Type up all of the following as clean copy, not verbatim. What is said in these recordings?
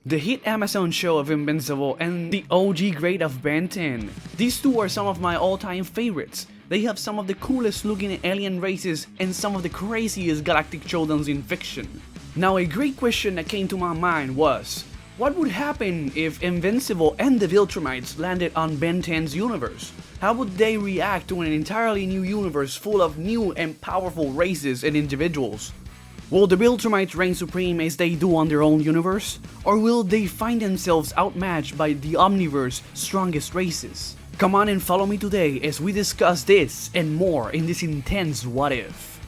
The hit Amazon show of Invincible and the OG grade of Ben 10. These two are some of my all-time favorites. They have some of the coolest looking alien races and some of the craziest galactic showdowns in fiction. Now, a great question that came to my mind was, what would happen if Invincible and the Viltrumites landed on Ben 10's universe? How would they react to an entirely new universe full of new and powerful races and individuals? Will the Viltrumites reign supreme as they do on their own universe? Or will they find themselves outmatched by the omniverse's strongest races? Come on and follow me today as we discuss this and more in this intense what if.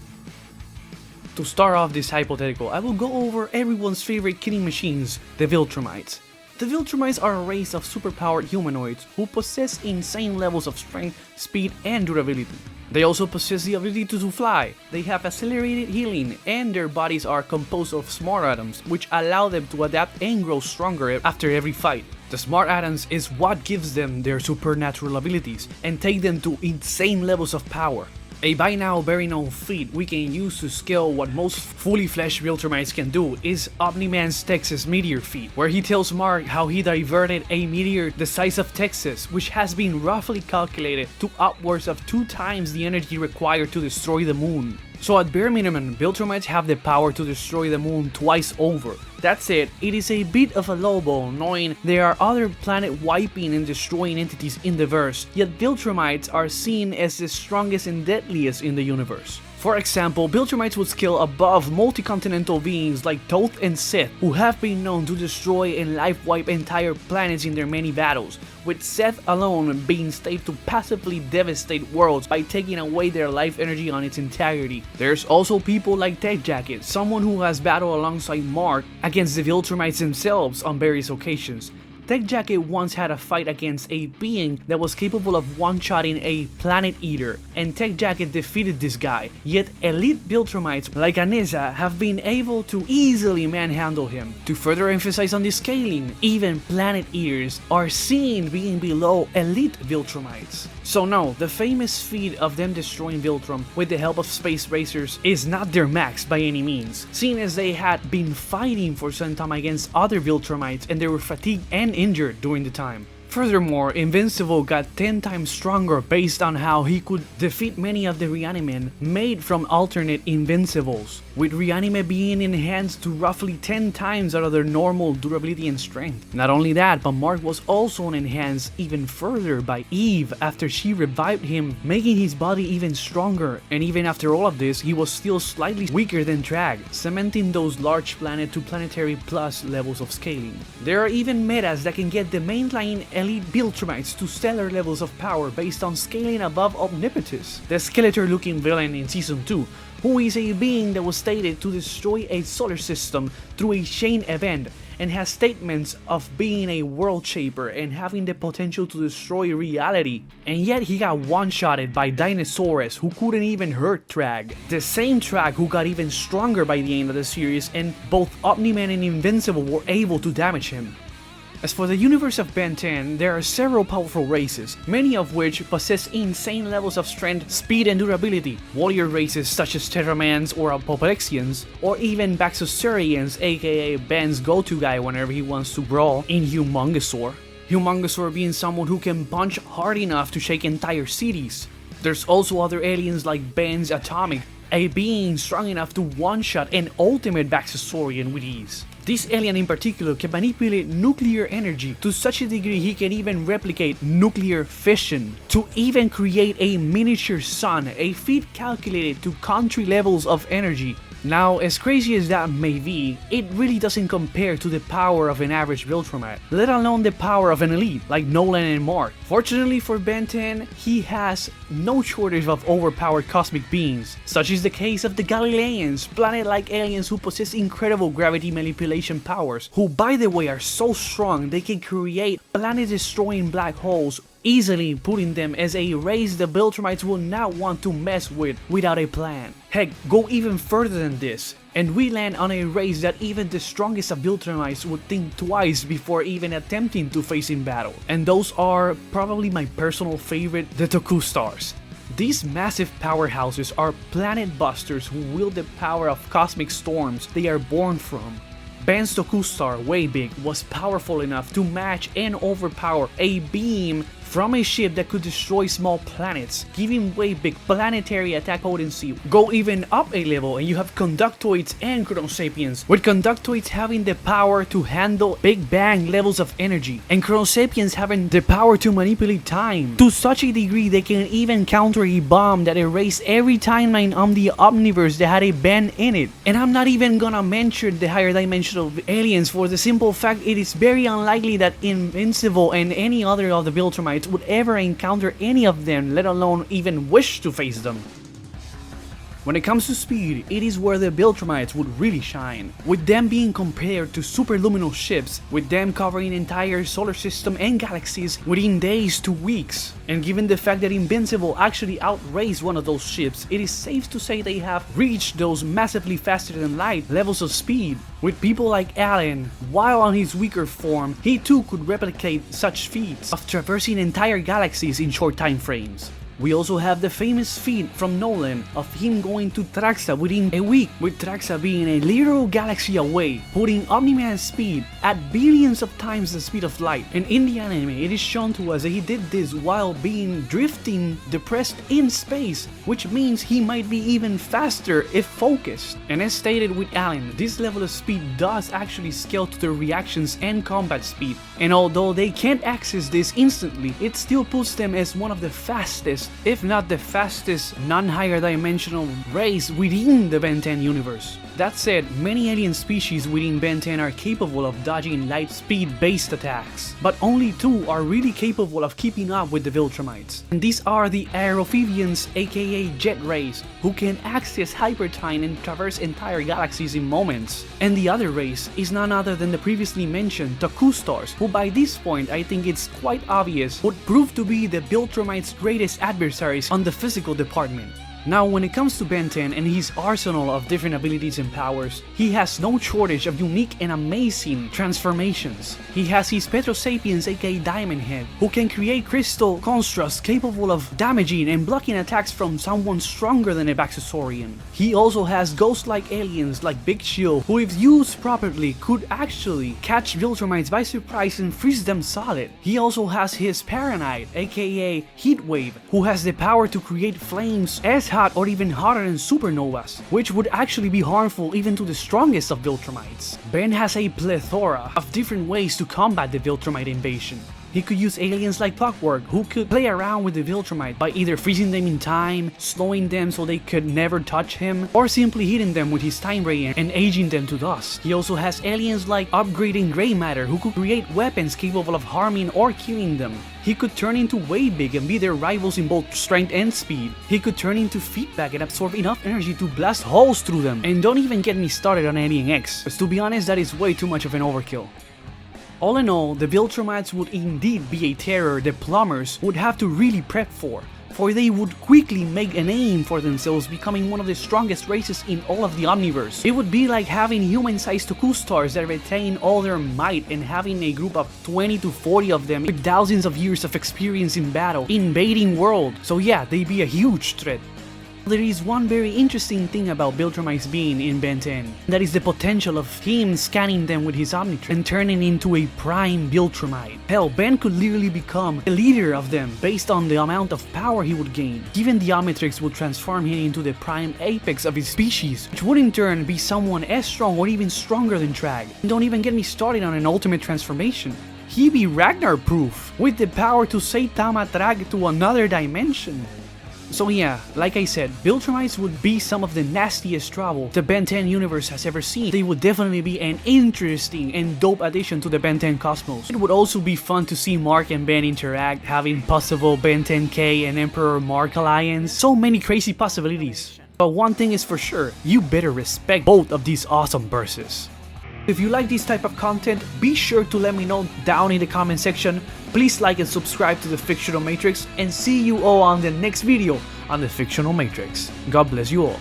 To start off this hypothetical, I will go over everyone's favorite killing machines, the Viltrumites. The Viltrumites are a race of superpowered humanoids who possess insane levels of strength, speed, and durability. They also possess the ability to fly, they have accelerated healing, and their bodies are composed of smart atoms, which allow them to adapt and grow stronger after every fight. The smart atoms is what gives them their supernatural abilities and take them to insane levels of power. A by now very known feat we can use to scale what most fully fleshed Viltrumites can do is Omniman's Texas meteor feat, where he tells Mark how he diverted a meteor the size of Texas, which has been roughly calculated to upwards of 2 times the energy required to destroy the moon. So at bare minimum, Viltrumites have the power to destroy the moon twice over. That said, it is a bit of a low ball knowing there are other planet wiping and destroying entities in the verse, yet Viltrumites are seen as the strongest and deadliest in the universe. For example, Viltrumites would scale above multi-continental beings like Thoth and Seth, who have been known to destroy and life-wipe entire planets in their many battles, with Seth alone being stated to passively devastate worlds by taking away their life energy on its entirety. There's also people like Tech Jacket, someone who has battled alongside Mark against the Viltrumites themselves on various occasions. Tech Jacket once had a fight against a being that was capable of one-shotting a planet eater, and Tech Jacket defeated this guy, yet elite Viltrumites like Anessa have been able to easily manhandle him. To further emphasize on this scaling, even planet eaters are seen being below elite Viltrumites. So no, the famous feat of them destroying Viltrum with the help of space racers is not their max by any means, seeing as they had been fighting for some time against other Viltrumites and they were fatigued and injured during the time. Furthermore, Invincible got 10 times stronger based on how he could defeat many of the Reanimen made from alternate Invincibles, with Reanime being enhanced to roughly 10 times out of their normal durability and strength. Not only that, but Mark was also enhanced even further by Eve after she revived him, making his body even stronger, and even after all of this, he was still slightly weaker than Drag, cementing those large planet to planetary plus levels of scaling. There are even metas that can get the mainline elite Viltrumites to stellar levels of power based on scaling above Omnipetus, the Skeletor-looking villain in Season 2, who is a being that was stated to destroy a solar system through a chain event and has statements of being a world shaper and having the potential to destroy reality. And yet he got one-shotted by Dinosaurus, who couldn't even hurt Trag, the same Trag who got even stronger by the end of the series, and both Omniman and Invincible were able to damage him. As for the universe of Ben 10, there are several powerful races, many of which possess insane levels of strength, speed, and durability. Warrior races such as Terramans or Apoplexians, or even Baxosurians, aka Ben's go-to guy whenever he wants to brawl, in Humongosaur. Humongosaur being someone who can punch hard enough to shake entire cities. There's also other aliens like Ben's Atomic, a being strong enough to one-shot an ultimate Baxosaurian with ease. This alien in particular can manipulate nuclear energy to such a degree he can even replicate nuclear fission to even create a miniature sun, a feat calculated to country levels of energy. Now, as crazy as that may be, it really doesn't compare to the power of an average Viltrumite, let alone the power of an elite like Nolan and Mark. Fortunately for Ben 10, he has no shortage of overpowered cosmic beings, such is the case of the Galileans, planet-like aliens who possess incredible gravity manipulation powers, who by the way are so strong they can create planet-destroying black holes, easily putting them as a race the Viltrumites will not want to mess with without a plan. Heck, go even further than this, and we land on a race that even the strongest of Viltrumites would think twice before even attempting to face in battle. And those are probably my personal favorite, the Toku Stars. These massive powerhouses are planet busters who wield the power of cosmic storms they are born from. Ben's Toku star, Way Big, was powerful enough to match and overpower a beam from a ship that could destroy small planets, giving Way Big planetary attack potency. Go even up a level and you have Conductoids and Chronosapiens, with Conductoids having the power to handle Big Bang levels of energy, and Chronosapiens having the power to manipulate time, to such a degree they can even counter a bomb that erased every timeline on the omniverse that had a Ben in it. And I'm not even gonna mention the higher dimensional aliens, for the simple fact it is very unlikely that Invincible and any other of the Viltrumites would ever encounter any of them, let alone even wish to face them. When it comes to speed, it is where the Viltrumites would really shine, with them being compared to superluminal ships, with them covering entire solar system and galaxies within days to weeks. And given the fact that Invincible actually outraced one of those ships, it is safe to say they have reached those massively faster than light levels of speed. With people like Alan, while on his weaker form, he too could replicate such feats of traversing entire galaxies in short time frames. We also have the famous feat from Nolan of him going to Traxa within a week, with Traxa being a literal galaxy away, putting Omniman's speed at billions of times the speed of light. And in the anime, it is shown to us that he did this while being drifting depressed in space, which means he might be even faster if focused. And as stated with Alan, this level of speed does actually scale to their reactions and combat speed. And although they can't access this instantly, it still puts them as one of the fastest, if not the fastest, non-higher dimensional race within the Ben 10 universe. That said, many alien species within Ben 10 are capable of dodging light speed based attacks, but only 2 are really capable of keeping up with the Viltrumites. And these are the Aerophibians, aka Jet Rays, who can access hypertime and traverse entire galaxies in moments. And the other race is none other than the previously mentioned Toku stars, who by this point I think it's quite obvious would prove to be the Viltrumites' greatest adversaries on the physical department. Now, when it comes to Ben 10 and his arsenal of different abilities and powers, he has no shortage of unique and amazing transformations. He has his Petrosapiens aka Diamond Head, who can create crystal constructs capable of damaging and blocking attacks from someone stronger than a Baxosaurian. He also has ghost-like aliens like Big Shield, who if used properly could actually catch Viltrumites by surprise and freeze them solid. He also has his Paranite aka Heatwave, who has the power to create flames as hot or even hotter than supernovas, which would actually be harmful even to the strongest of Viltrumites. Ben has a plethora of different ways to combat the Viltrumite invasion. He could use aliens like Clockwork, who could play around with the Viltrumite by either freezing them in time, slowing them so they could never touch him, or simply hitting them with his time ray and aging them to dust. He also has aliens like Upgrading Grey Matter, who could create weapons capable of harming or killing them. He could turn into Way Big and be their rivals in both strength and speed. He could turn into Feedback and absorb enough energy to blast holes through them. And don't even get me started on Alien X, because to be honest, that is way too much of an overkill. All in all, the Viltrumites would indeed be a terror the plumbers would have to really prep for they would quickly make a name for themselves, becoming one of the strongest races in all of the Omniverse. It would be like having human-sized Toku stars that retain all their might and having a group of 20 to 40 of them with thousands of years of experience in battle, invading world. So yeah, they'd be a huge threat. There is one very interesting thing about Viltrumites being in Ben 10, that is the potential of him scanning them with his Omnitrix and turning into a prime Viltrumite. Hell, Ben could literally become a leader of them based on the amount of power he would gain. Given the Omnitrix would transform him into the prime apex of his species, which would in turn be someone as strong or even stronger than Trag. And don't even get me started on an ultimate transformation. He'd be Ragnar-proof, with the power to Saitama Trag to another dimension. So yeah, like I said, Viltrumites would be some of the nastiest trouble the Ben 10 universe has ever seen. They would definitely be an interesting and dope addition to the Ben 10 cosmos. It would also be fun to see Mark and Ben interact, having possible Ben 10K and Emperor Mark alliance. So many crazy possibilities. But one thing is for sure, you better respect both of these awesome verses. If you like this type of content, be sure to let me know down in the comment section. Please like and subscribe to the Fictional Matrix, and see you all on the next video on the Fictional Matrix. God bless you all.